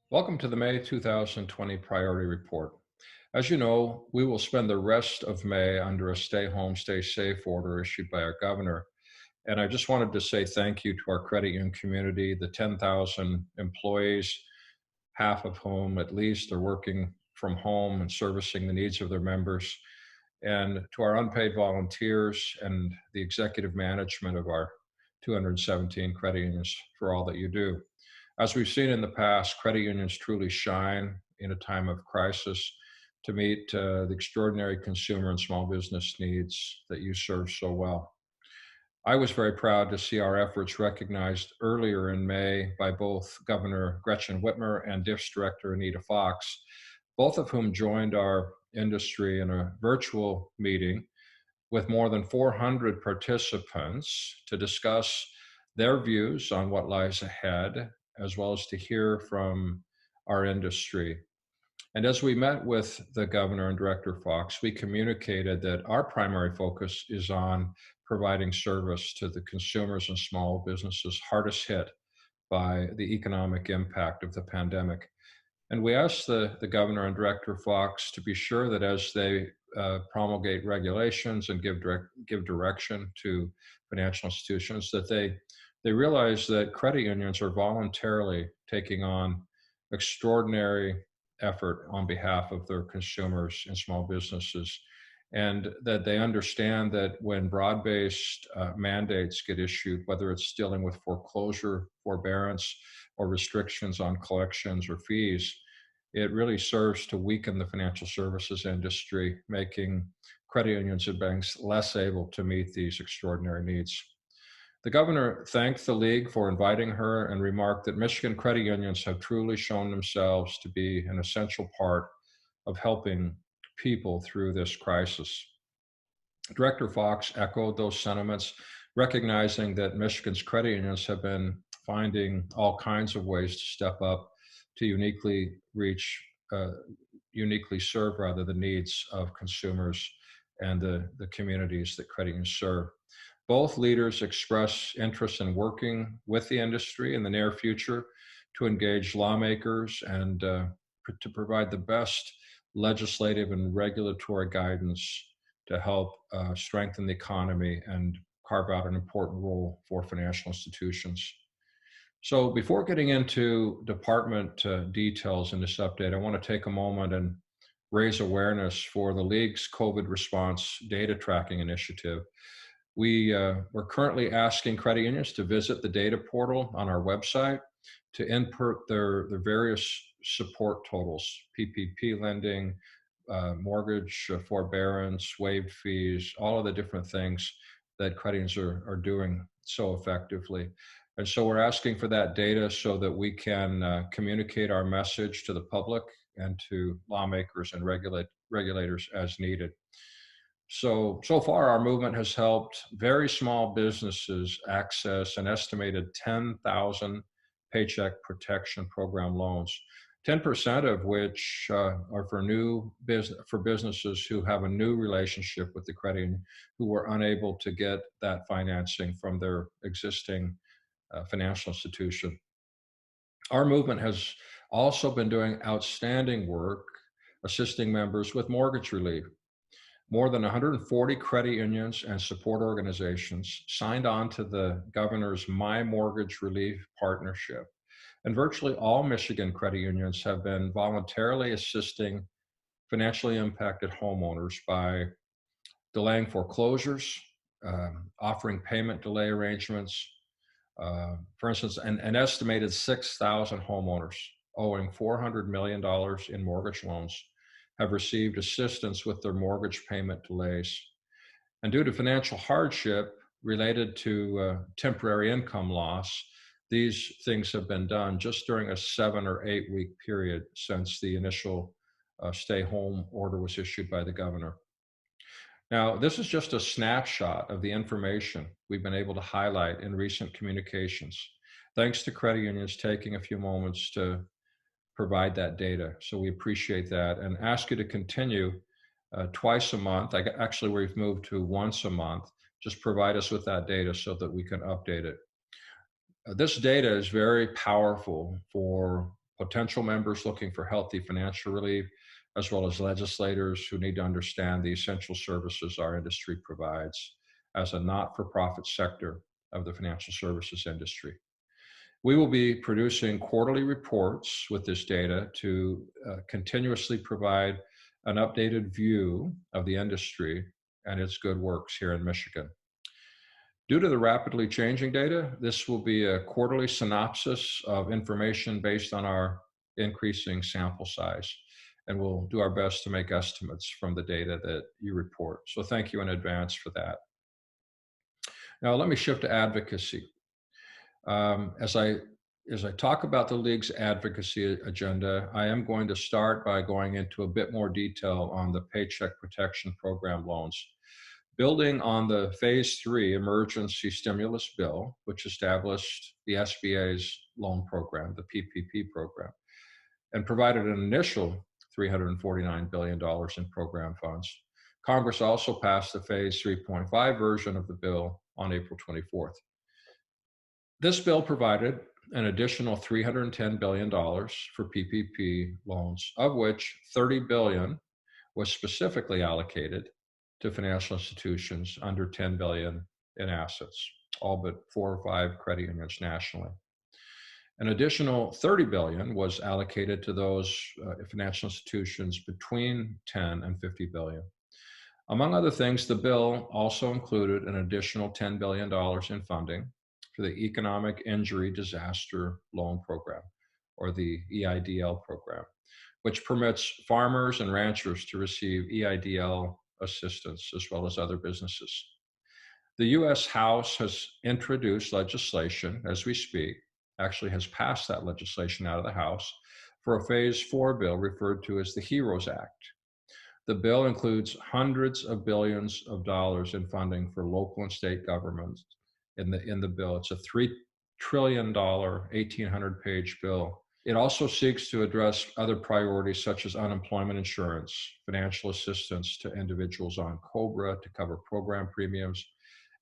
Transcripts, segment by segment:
Welcome to the May 2020 Priority Report. As you know, we will spend the rest of May under a stay home, stay safe order issued by our governor. And I just wanted to say thank you to our credit union community, the 10,000 employees, half of whom at least are working from home and servicing the needs of their members, and to our unpaid volunteers and the executive management of our 217 credit unions for all that you do. As we've seen in the past, credit unions truly shine in a time of crisis to meet the extraordinary consumer and small business needs that you serve so well. I was very proud to see our efforts recognized earlier in May by both Governor Gretchen Whitmer and DIF's Director Anita Fox, both of whom joined our industry in a virtual meeting with more than 400 participants to discuss their views on what lies ahead, as well as to hear from our industry. And as we met with the governor and Director Fox, we communicated that our primary focus is on providing service to the consumers and small businesses hardest hit by the economic impact of the pandemic. And we asked the governor and Director Fox to be sure that as they promulgate regulations and give direction to financial institutions, that they realize that credit unions are voluntarily taking on extraordinary effort on behalf of their consumers and small businesses, and that they understand that when broad-based mandates get issued, whether it's dealing with foreclosure, forbearance, or restrictions on collections or fees, it really serves to weaken the financial services industry, making credit unions and banks less able to meet these extraordinary needs. The governor thanked the league for inviting her and remarked that Michigan credit unions have truly shown themselves to be an essential part of helping people through this crisis. Director Fox echoed those sentiments, recognizing that Michigan's credit unions have been finding all kinds of ways to step up to uh, uniquely serve rather the needs of consumers and the communities that credit unions serve. Both leaders express interest in working with the industry in the near future to engage lawmakers and to provide the best legislative and regulatory guidance to help strengthen the economy and carve out an important role for financial institutions. So before getting into department details in this update, I want to take a moment and raise awareness for the League's COVID response data tracking initiative. We're currently asking credit unions to visit the data portal on our website to input their various support totals, PPP lending, mortgage forbearance, waived fees, all of the different things that credit unions are doing so effectively. And so we're asking for that data so that we can communicate our message to the public and to lawmakers and regulators as needed. So far, our movement has helped very small businesses access an estimated 10,000 Paycheck Protection Program loans, 10% of which are for businesses who have a new relationship with the credit union, who were unable to get that financing from their existing financial institution. Our movement has also been doing outstanding work assisting members with mortgage relief. More than 140 credit unions and support organizations signed on to the governor's My Mortgage Relief Partnership. And virtually all Michigan credit unions have been voluntarily assisting financially impacted homeowners by delaying foreclosures, offering payment delay arrangements. For instance, an estimated 6,000 homeowners owing $400 million in mortgage loans have received assistance with their mortgage payment delays. And due to financial hardship related to temporary income loss, these things have been done just during a 7 or 8 week period since the initial stay home order was issued by the governor. Now, this is just a snapshot of the information we've been able to highlight in recent communications, thanks to credit unions taking a few moments to provide that data. So we appreciate that and ask you to continue twice a month. Actually, we've moved to once a month. Just provide us with that data so that we can update it. This data is very powerful for potential members looking for healthy financial relief, as well as legislators who need to understand the essential services our industry provides as a not-for-profit sector of the financial services industry. We will be producing quarterly reports with this data to continuously provide an updated view of the industry and its good works here in Michigan. Due to the rapidly changing data, this will be a quarterly synopsis of information based on our increasing sample size, and we'll do our best to make estimates from the data that you report. So thank you in advance for that. Now let me shift to advocacy. As I talk about the League's advocacy agenda, I am going to start by going into a bit more detail on the Paycheck Protection Program loans. Building on the Phase 3 Emergency Stimulus Bill, which established the SBA's loan program, the PPP program, and provided an initial $349 billion in program funds, Congress also passed the Phase 3.5 version of the bill on April 24th. This bill provided an additional $310 billion for PPP loans, of which $30 billion was specifically allocated to financial institutions under $10 billion in assets, all but 4 or 5 credit unions nationally. An additional $30 billion was allocated to those financial institutions between 10 and 50 billion. Among other things, the bill also included an additional $10 billion in funding for the Economic Injury Disaster Loan Program, or the EIDL program, which permits farmers and ranchers to receive EIDL assistance as well as other businesses. The U.S. House has introduced legislation as we speak, actually has passed that legislation out of the House for a Phase 4 bill referred to as the HEROES Act. The bill includes hundreds of billions of dollars in funding for local and state governments in the bill. It's a $3 trillion, 1,800-page bill. It also seeks to address other priorities such as unemployment insurance, financial assistance to individuals on COBRA to cover program premiums,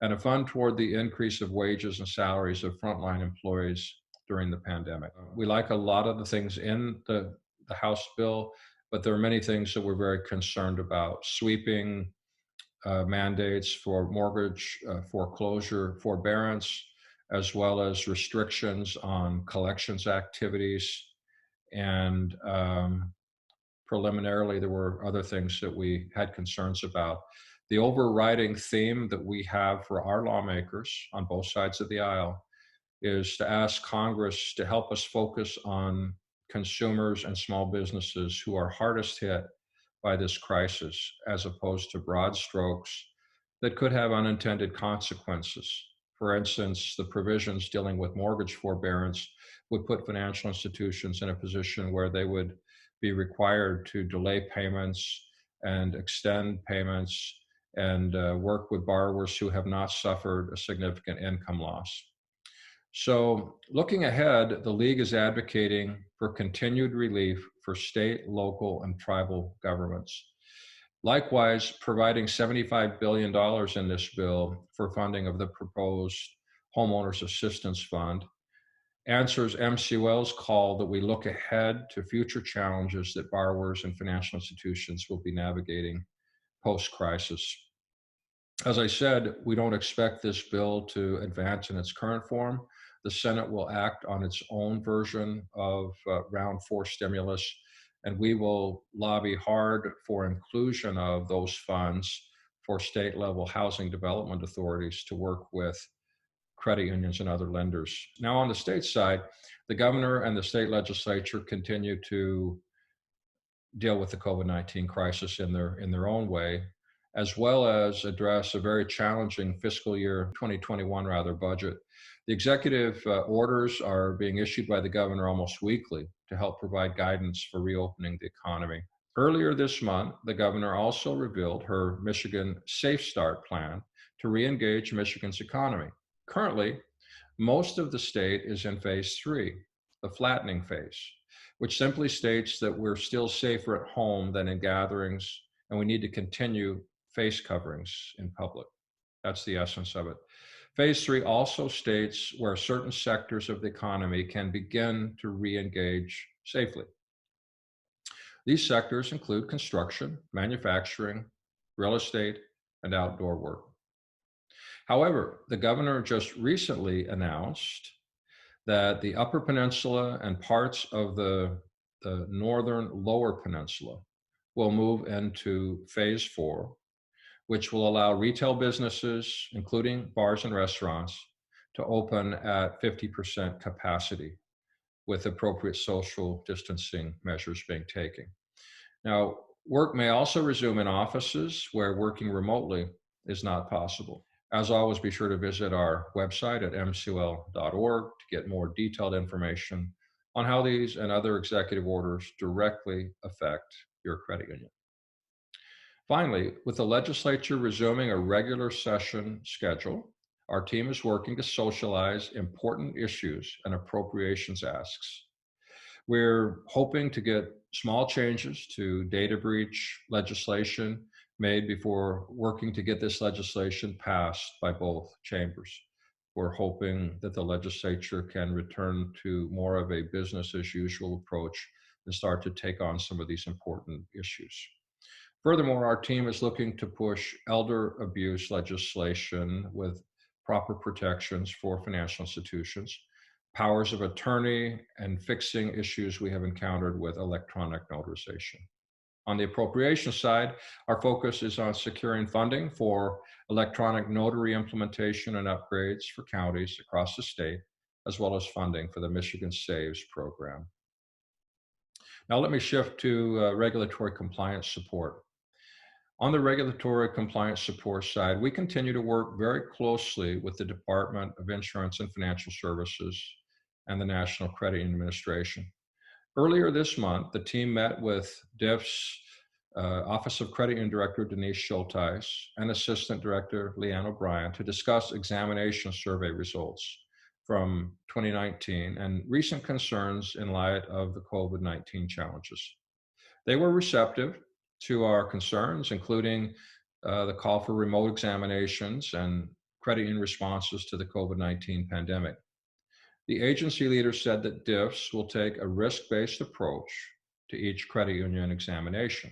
and a fund toward the increase of wages and salaries of frontline employees during the pandemic. We like a lot of the things in the House bill, but there are many things that we're very concerned about. Sweeping mandates for mortgage foreclosure forbearance, as well as restrictions on collections activities. And preliminarily, there were other things that we had concerns about. The overriding theme that we have for our lawmakers on both sides of the aisle is to ask Congress to help us focus on consumers and small businesses who are hardest hit by this crisis, as opposed to broad strokes that could have unintended consequences. For instance, the provisions dealing with mortgage forbearance would put financial institutions in a position where they would be required to delay payments and extend payments and work with borrowers who have not suffered a significant income loss. So looking ahead, the League is advocating for continued relief for state, local, and tribal governments. Likewise, providing $75 billion in this bill for funding of the proposed Homeowners Assistance Fund answers MCUL's call that we look ahead to future challenges that borrowers and financial institutions will be navigating post-crisis. As I said, we don't expect this bill to advance in its current form. The Senate will act on its own version of Round 4 stimulus, and we will lobby hard for inclusion of those funds for state-level housing development authorities to work with credit unions and other lenders. Now, on the state side, the governor and the state legislature continue to deal with the COVID-19 crisis in their own way, as well as address a very challenging fiscal year 2021 budget. The executive orders are being issued by the governor almost weekly to help provide guidance for reopening the economy. Earlier this month, the governor also revealed her Michigan Safe Start plan to re-engage Michigan's economy. Currently, most of the state is in Phase 3, the flattening phase, which simply states that we're still safer at home than in gatherings, and we need to continue face coverings in public. That's the essence of it. Phase 3 also states where certain sectors of the economy can begin to re-engage safely. These sectors include construction, manufacturing, real estate, and outdoor work. However, the governor just recently announced that the Upper Peninsula and parts of the northern Lower Peninsula will move into phase 4, which will allow retail businesses, including bars and restaurants, to open at 50% capacity with appropriate social distancing measures being taken. Now, work may also resume in offices where working remotely is not possible. As always, be sure to visit our website at mcul.org to get more detailed information on how these and other executive orders directly affect your credit union. Finally, with the legislature resuming a regular session schedule, our team is working to socialize important issues and appropriations asks. We're hoping to get small changes to data breach legislation made before working to get this legislation passed by both chambers. We're hoping that the legislature can return to more of a business as usual approach and start to take on some of these important issues. Furthermore, our team is looking to push elder abuse legislation with proper protections for financial institutions, powers of attorney, and fixing issues we have encountered with electronic notarization. On the appropriation side, our focus is on securing funding for electronic notary implementation and upgrades for counties across the state, as well as funding for the Michigan Saves program. Now let me shift to regulatory compliance support. On the regulatory compliance support side, we continue to work very closely with the Department of Insurance and Financial Services and the National Credit Union Administration. Earlier this month, the team met with DIF's Office of Credit Union Director Denise Schulteis and Assistant Director Leanne O'Brien to discuss examination survey results from 2019 and recent concerns in light of the COVID-19 challenges. They were receptive to our concerns, including the call for remote examinations and credit union responses to the COVID-19 pandemic. The agency leader said that DIFs will take a risk-based approach to each credit union examination.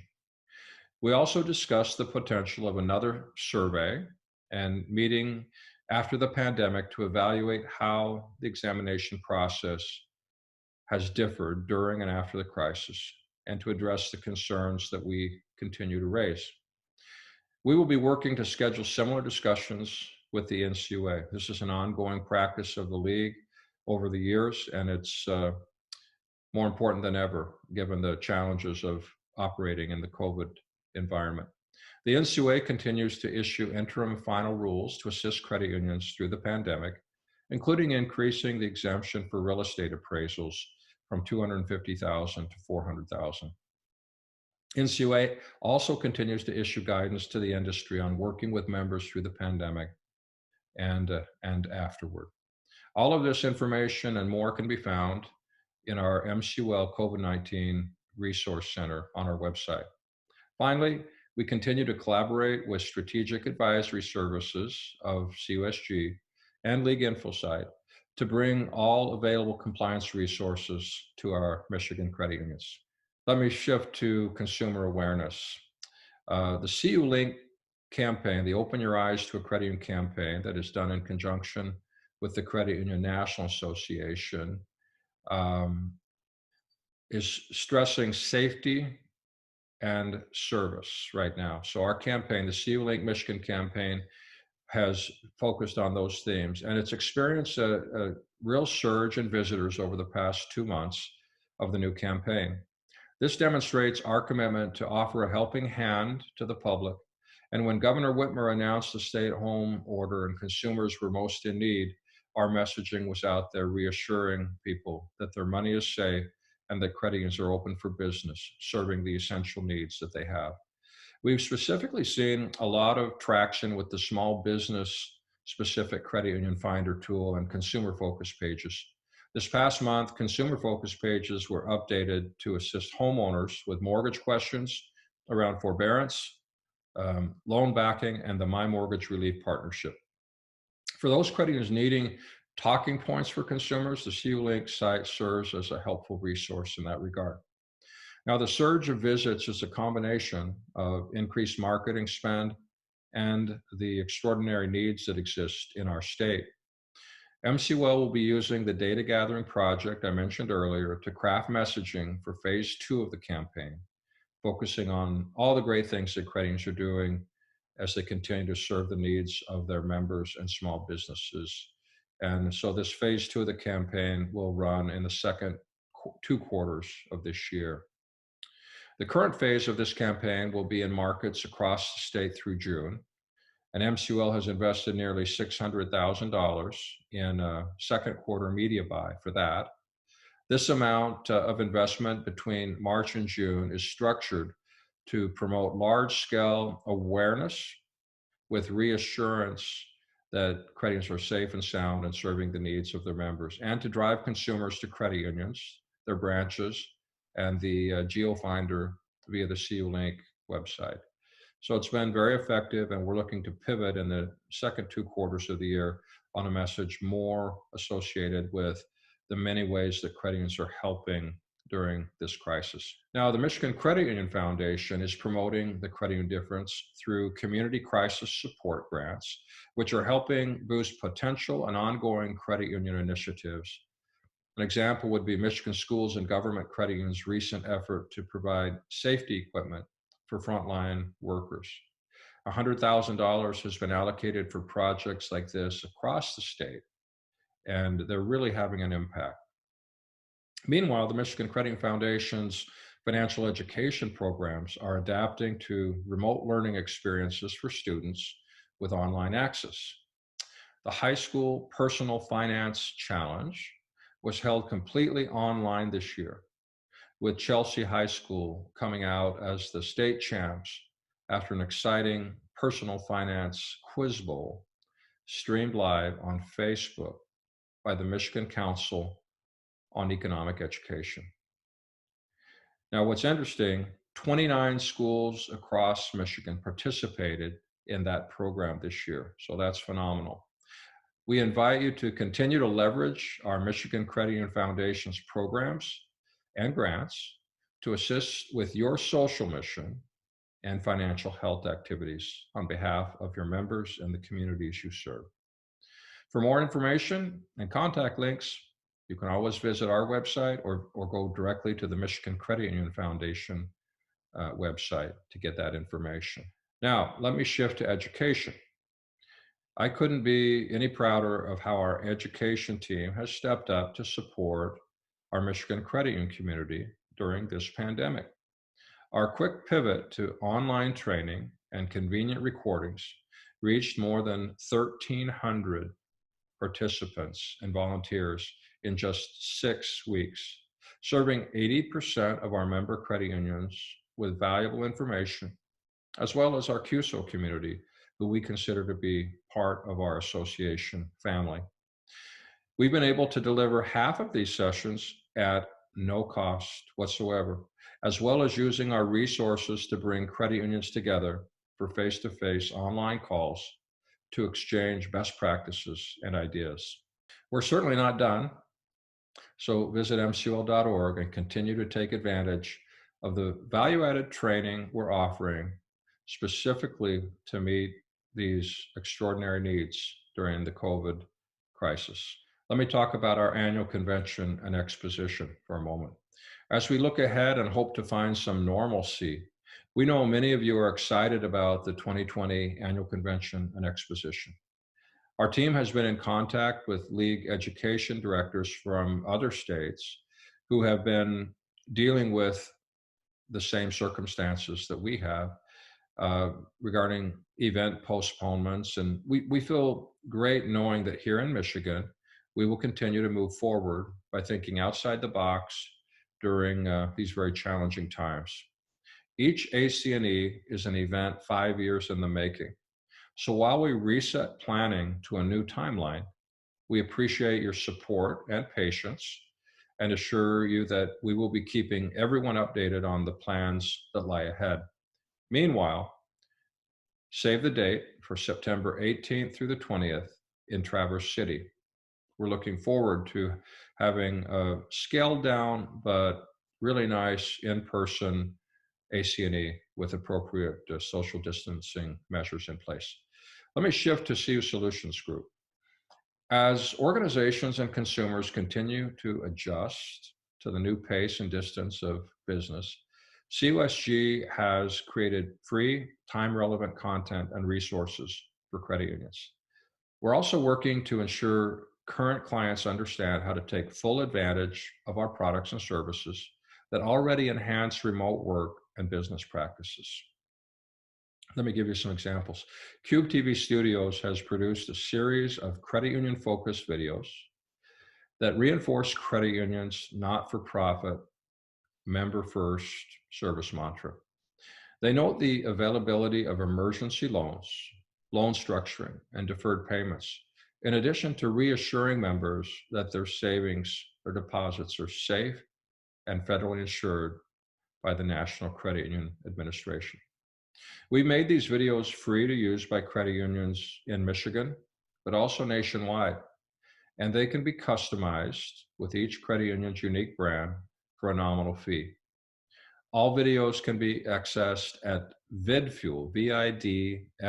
We also discussed the potential of another survey and meeting after the pandemic to evaluate how the examination process has differed during and after the crisis, and to address the concerns that we continue to raise. We will be working to schedule similar discussions with the NCUA. This is an ongoing practice of the league over the years, and it's more important than ever, given the challenges of operating in the COVID environment. The NCUA continues to issue interim final rules to assist credit unions through the pandemic, including increasing the exemption for real estate appraisals from $250,000 to $400,000. NCUA also continues to issue guidance to the industry on working with members through the pandemic and afterward. All of this information and more can be found in our MCUL COVID-19 Resource Center on our website. Finally, we continue to collaborate with Strategic Advisory Services of CUSG and League InfoSite to bring all available compliance resources to our Michigan credit unions. Let me shift to consumer awareness. The CU Link campaign, the Open Your Eyes to a Credit Union campaign that is done in conjunction with the Credit Union National Association, is stressing safety and service right now. So our campaign, the CU Link Michigan campaign, has focused on those themes, and it's experienced a real surge in visitors over the past 2 months of the new campaign. This demonstrates our commitment to offer a helping hand to the public. And when Governor Whitmer announced the stay-at-home order and consumers were most in need, our messaging was out there reassuring people that their money is safe and that credit unions are open for business, serving the essential needs that they have. We've specifically seen a lot of traction with the small business specific credit union finder tool and consumer focus pages. This past month, consumer focus pages were updated to assist homeowners with mortgage questions around forbearance, loan backing, and the My Mortgage Relief Partnership. For those credit unions needing talking points for consumers, the CU-Link site serves as a helpful resource in that regard. Now, the surge of visits is a combination of increased marketing spend and the extraordinary needs that exist in our state. MCWell will be using the data gathering project I mentioned earlier to craft messaging for phase 2 of the campaign, focusing on all the great things that credit unions are doing as they continue to serve the needs of their members and small businesses. And so this phase 2 of the campaign will run in the second 2 quarters of this year. The current phase of this campaign will be in markets across the state through June, and MCUL has invested nearly $600,000 in a second quarter media buy for that. This amount of investment between March and June is structured to promote large-scale awareness with reassurance that credit unions are safe and sound in serving the needs of their members, and to drive consumers to credit unions, their branches, and the GeoFinder via the CU-Link website. So it's been very effective, and we're looking to pivot in the second 2 quarters of the year on a message more associated with the many ways that credit unions are helping during this crisis. Now, the Michigan Credit Union Foundation is promoting the credit union difference through community crisis support grants, which are helping boost potential and ongoing credit union initiatives. An example would be Michigan Schools and Government Credit Union's recent effort to provide safety equipment for frontline workers. $100,000 has been allocated for projects like this across the state, and they're really having an impact. Meanwhile, the Michigan Credit Union Foundation's financial education programs are adapting to remote learning experiences for students with online access. The High School Personal Finance Challenge was held completely online this year, with Chelsea High School coming out as the state champs after an exciting personal finance quiz bowl streamed live on Facebook by the Michigan Council on Economic Education. Now, what's interesting, 29 schools across Michigan participated in that program this year, so that's phenomenal. We invite you to continue to leverage our Michigan Credit Union Foundation's programs and grants to assist with your social mission and financial health activities on behalf of your members and the communities you serve. For more information and contact links, you can always visit our website or go directly to the Michigan Credit Union Foundation website to get that information. Now, let me shift to education. I couldn't be any prouder of how our education team has stepped up to support our Michigan credit union community during this pandemic. Our quick pivot to online training and convenient recordings reached more than 1,300 participants and volunteers in just 6 weeks, serving 80% of our member credit unions with valuable information, as well as our CUSO community, who we consider to be part of our association family. We've been able to deliver half of these sessions at no cost whatsoever, as well as using our resources to bring credit unions together for face-to-face online calls to exchange best practices and ideas. We're certainly not done, so visit mcul.org and continue to take advantage of the value-added training we're offering specifically to meet these extraordinary needs during the COVID crisis. Let me talk about our annual convention and exposition for a moment. As we look ahead and hope to find some normalcy, we know many of you are excited about the 2020 annual convention and exposition. Our team has been in contact with league education directors from other states who have been dealing with the same circumstances that we have regarding event postponements. And we feel great knowing that here in Michigan, we will continue to move forward by thinking outside the box during these very challenging times. Each ACNE is an event 5 years in the making. So while we reset planning to a new timeline, we appreciate your support and patience and assure you that we will be keeping everyone updated on the plans that lie ahead. Meanwhile, save the date for September 18th through the 20th in Traverse City. We're looking forward to having a scaled down but really nice in-person AC&E with appropriate social distancing measures in place. Let me shift to CU Solutions Group. As organizations and consumers continue to adjust to the new pace and distance of business, CUSG has created free, time-relevant content and resources for credit unions. We're also working to ensure current clients understand how to take full advantage of our products and services that already enhance remote work and business practices. Let me give you some examples. Cube TV Studios has produced a series of credit union focused videos that reinforce credit unions' not-for-profit, member-first service mantra. They note the availability of emergency loans, loan structuring, and deferred payments, in addition to reassuring members that their savings or deposits are safe and federally insured by the National Credit Union Administration. We made these videos free to use by credit unions in Michigan, but also nationwide, and they can be customized with each credit union's unique brand for a nominal fee. All videos can be accessed at vidfuel,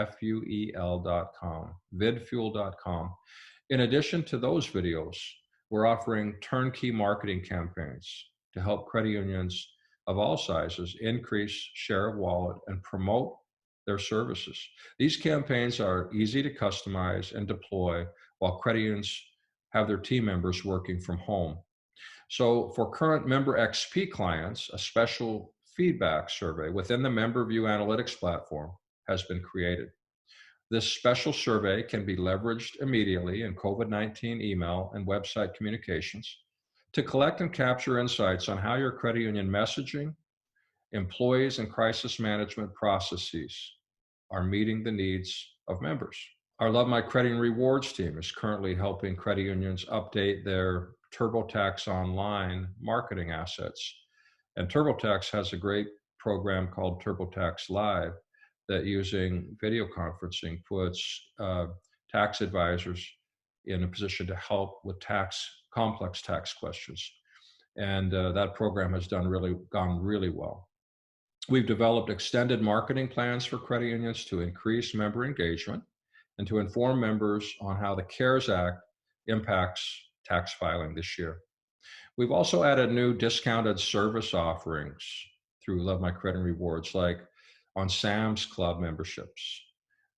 vidfuel.com, vidfuel.com. In addition to those videos, we're offering turnkey marketing campaigns to help credit unions of all sizes increase share of wallet and promote their services. These campaigns are easy to customize and deploy while credit unions have their team members working from home. So for current Member XP clients, a special feedback survey within the MemberView Analytics platform has been created. This special survey can be leveraged immediately in COVID-19 email and website communications to collect and capture insights on how your credit union messaging, employees, and crisis management processes are meeting the needs of members. Our Love My Credit and Rewards team is currently helping credit unions update their TurboTax Online marketing assets. And TurboTax has a great program called TurboTax Live that, using video conferencing, puts tax advisors in a position to help with complex tax questions. And that program has gone really well. We've developed extended marketing plans for credit unions to increase member engagement and to inform members on how the CARES Act impacts tax filing this year. We've also added new discounted service offerings through Love My Credit and Rewards, like on Sam's Club memberships,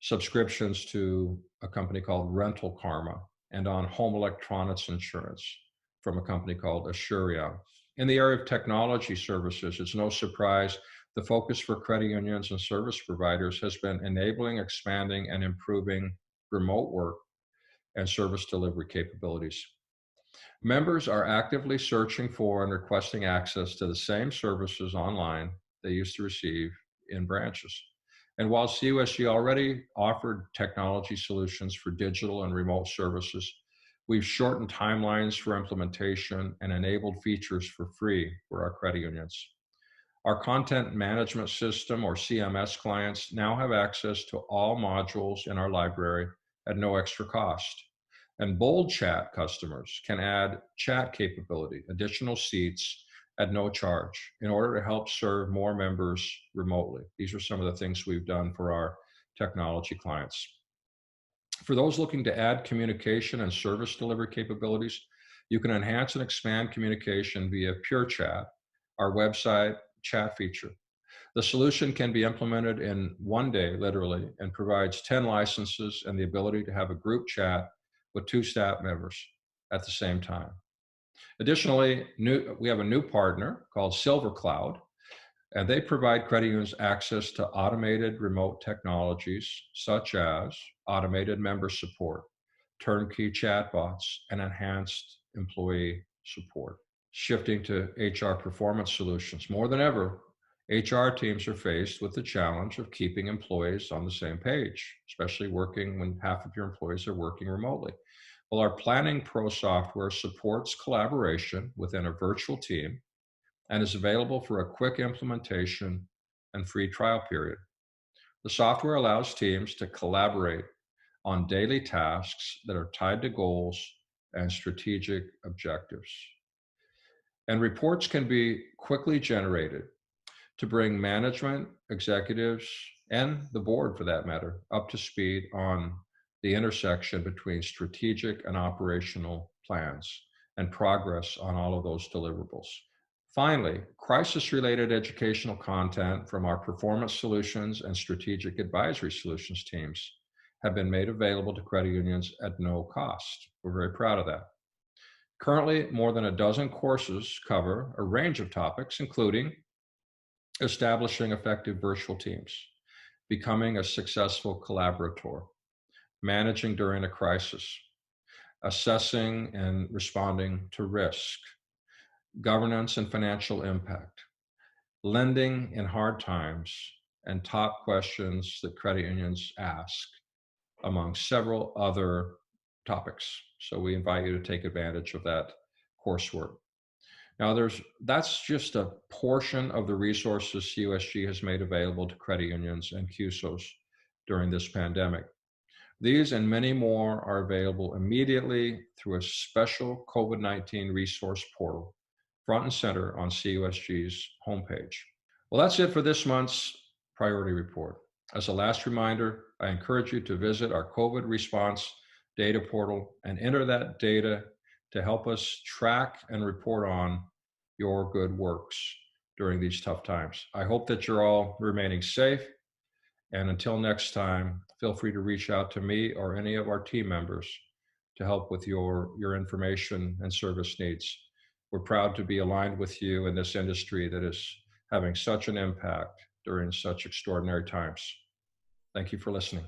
subscriptions to a company called Rental Karma, and on home electronics insurance from a company called Assuria. In the area of technology services, it's no surprise the focus for credit unions and service providers has been enabling, expanding, and improving remote work and service delivery capabilities. Members are actively searching for and requesting access to the same services online they used to receive in branches. And while CUSG already offered technology solutions for digital and remote services, we've shortened timelines for implementation and enabled features for free for our credit unions. Our content management system, or CMS clients, now have access to all modules in our library at no extra cost. And Bold Chat customers can add chat capability, additional seats at no charge, in order to help serve more members remotely. These are some of the things we've done for our technology clients. For those looking to add communication and service delivery capabilities, you can enhance and expand communication via Pure Chat, our website chat feature. The solution can be implemented in one day, literally, and provides 10 licenses and the ability to have a group chat with 2 staff members at the same time. Additionally, we have a new partner called Silver Cloud, and they provide credit unions access to automated remote technologies such as automated member support, turnkey chatbots, and enhanced employee support. Shifting to HR performance solutions. More than ever, HR teams are faced with the challenge of keeping employees on the same page, especially working when half of your employees are working remotely. Well, our Planning Pro software supports collaboration within a virtual team and is available for a quick implementation and free trial period. The software allows teams to collaborate on daily tasks that are tied to goals and strategic objectives. And reports can be quickly generated to bring management, executives, and the board for that matter, up to speed on the intersection between strategic and operational plans and progress on all of those deliverables. Finally, crisis-related educational content from our performance solutions and strategic advisory solutions teams have been made available to credit unions at no cost. We're very proud of that. Currently, more than a dozen courses cover a range of topics, including establishing effective virtual teams, becoming a successful collaborator, managing during a crisis, assessing and responding to risk, governance and financial impact, lending in hard times, and top questions that credit unions ask, among several other topics. So we invite you to take advantage of that coursework. Now, that's just a portion of the resources CUSG has made available to credit unions and CUSOs during this pandemic. These and many more are available immediately through a special COVID-19 resource portal, front and center on CUSG's homepage. Well, that's it for this month's priority report. As a last reminder, I encourage you to visit our COVID response data portal and enter that data to help us track and report on your good works during these tough times. I hope that you're all remaining safe. And until next time, feel free to reach out to me or any of our team members to help with your information and service needs. We're proud to be aligned with you in this industry that is having such an impact during such extraordinary times. Thank you for listening.